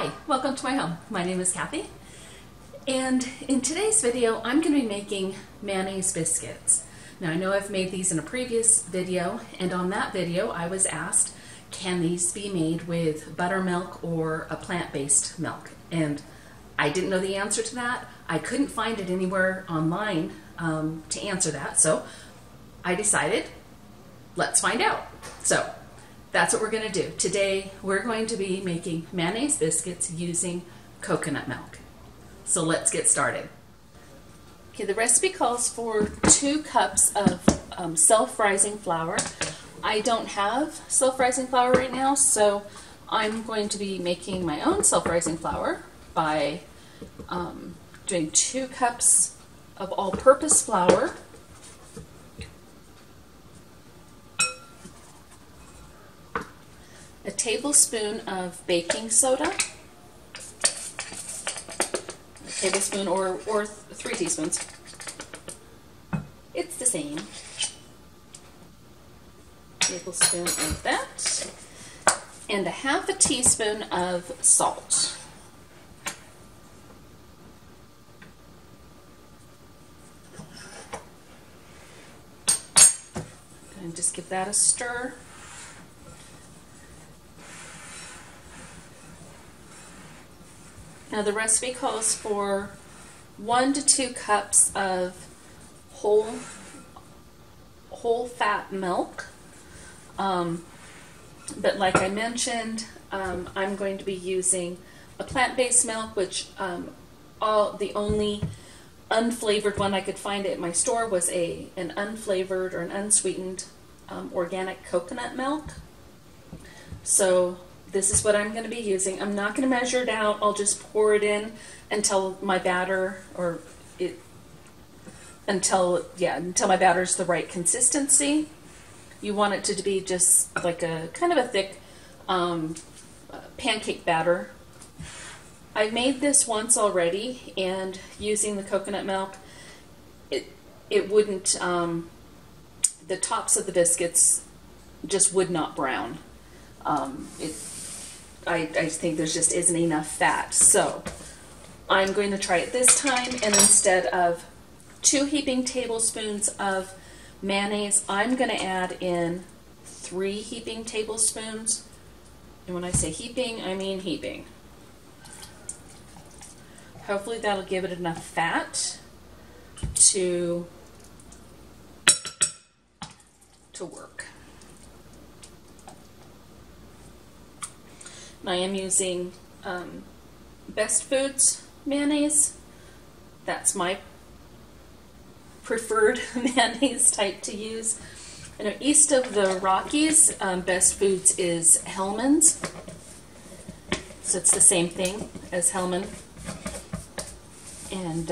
Hi, welcome to my home. My name is Kathy, and in today's video I'm going to be making mayonnaise biscuits. Now I know I've made these in a previous video, and on that video I was asked, can these be made with buttermilk or a plant-based milk? And I didn't know the answer to that. I couldn't find it anywhere online to answer that, so I decided, let's find out. So that's what we're going to do. Today we're going to be making mayonnaise biscuits using coconut milk. So let's get started. Okay, the recipe calls for 2 cups of self-rising flour. I don't have self-rising flour right now, so I'm going to be making my own self-rising flour by doing 2 cups of all-purpose flour, a tablespoon of baking soda, a tablespoon or 3 teaspoons. It's the same. Tablespoon of that, and a half a teaspoon of salt. And just give that a stir. Now the recipe calls for 1 to 2 cups of whole fat milk. But like I mentioned, I'm going to be using a plant-based milk, which the only unflavored one I could find at my store was an unflavored or an unsweetened organic coconut milk. So this is what I'm going to be using. I'm not going to measure it out. I'll just pour it in until my batter until my batter is the right consistency. You want it to be just like a kind of a thick pancake batter. I've made this once already, and using the coconut milk, it wouldn't, the tops of the biscuits just would not brown. I think there just isn't enough fat. So I'm going to try it this time, and instead of 2 heaping tablespoons of mayonnaise, I'm going to add in 3 heaping tablespoons. And when I say heaping, I mean heaping. Hopefully that'll give it enough fat to work. And I am using Best Foods mayonnaise. That's my preferred mayonnaise type to use. I know east of the Rockies, Best Foods is Hellmann's. So it's the same thing as Hellmann. And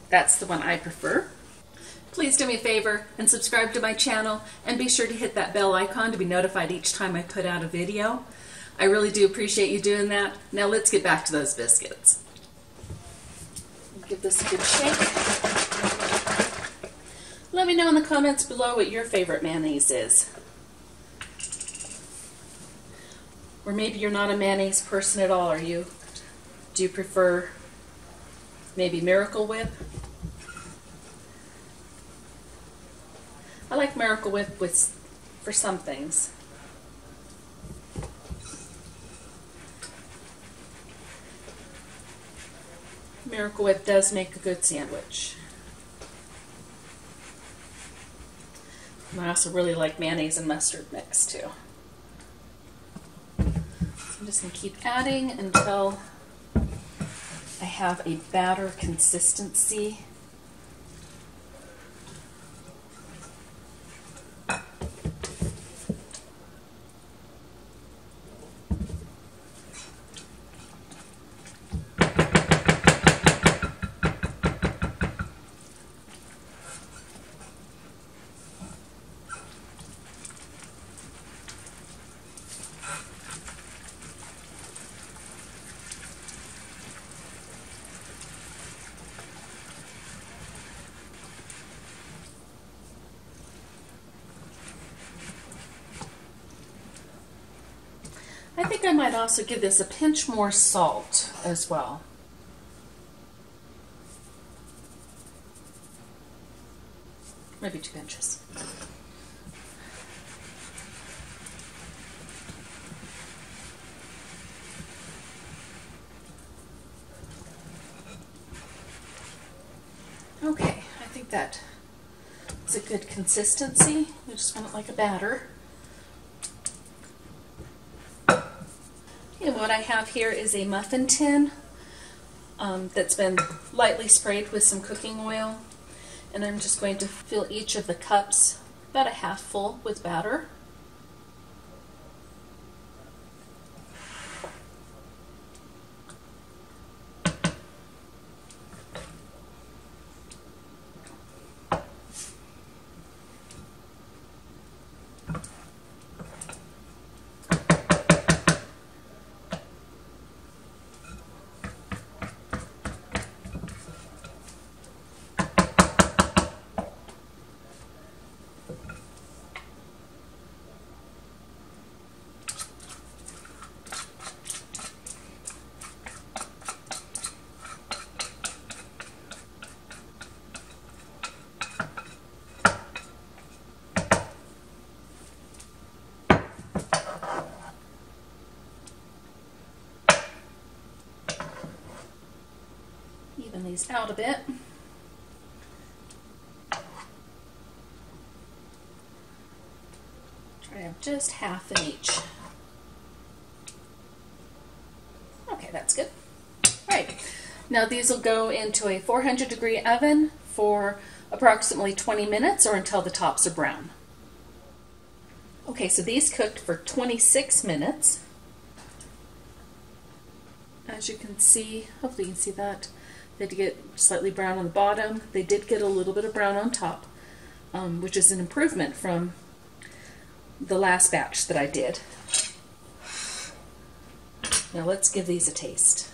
that's the one I prefer. Please do me a favor and subscribe to my channel, and be sure to hit that bell icon to be notified each time I put out a video. I really do appreciate you doing that. Now let's get back to those biscuits. Give this a good shake. Let me know in the comments below what your favorite mayonnaise is. Or maybe you're not a mayonnaise person at all, are you? Do you prefer maybe Miracle Whip? I like Miracle Whip for some things. Miracle Whip does make a good sandwich. And I also really like mayonnaise and mustard mix too. So I'm just going to keep adding until I have a batter consistency. I think I might also give this a pinch more salt as well. Maybe 2 pinches. Okay, I think that is a good consistency. We just want it like a batter. And what I have here is a muffin tin that's been lightly sprayed with some cooking oil. And I'm just going to fill each of the cups about a half full with batter. Even these out a bit. Try to have just half in each. Okay, that's good. All right, now these will go into a 400-degree oven for approximately 20 minutes or until the tops are brown. Okay, so these cooked for 26 minutes. As you can see, hopefully you can see that. They did get slightly brown on the bottom. They did get a little bit of brown on top, which is an improvement from the last batch that I did. Now let's give these a taste.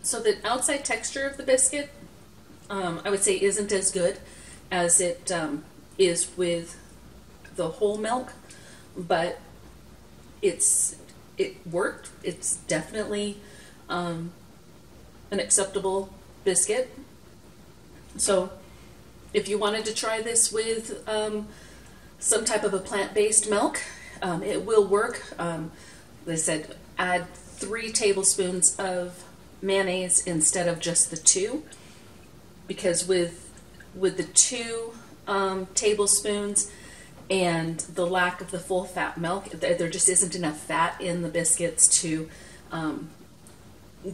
So the outside texture of the biscuit, I would say, isn't as good as it is with the whole milk, but it worked. It's definitely an acceptable biscuit. So if you wanted to try this with some type of a plant-based milk, it will work. They said add 3 tablespoons of mayonnaise instead of just the 2, because with the 2 tablespoons and the lack of the full fat milk, there just isn't enough fat in the biscuits to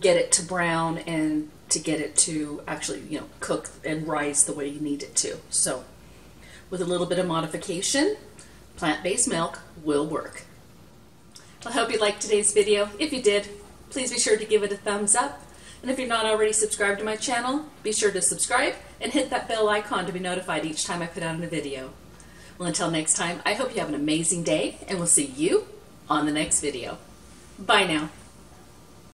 get it to brown and to get it to actually, you know, cook and rise the way you need it to. So with a little bit of modification, plant-based milk will work. I hope you liked today's video. If you did, please be sure to give it a thumbs up. And if you're not already subscribed to my channel, be sure to subscribe and hit that bell icon to be notified each time I put out a video. Well, until next time, I hope you have an amazing day, and we'll see you on the next video. Bye now.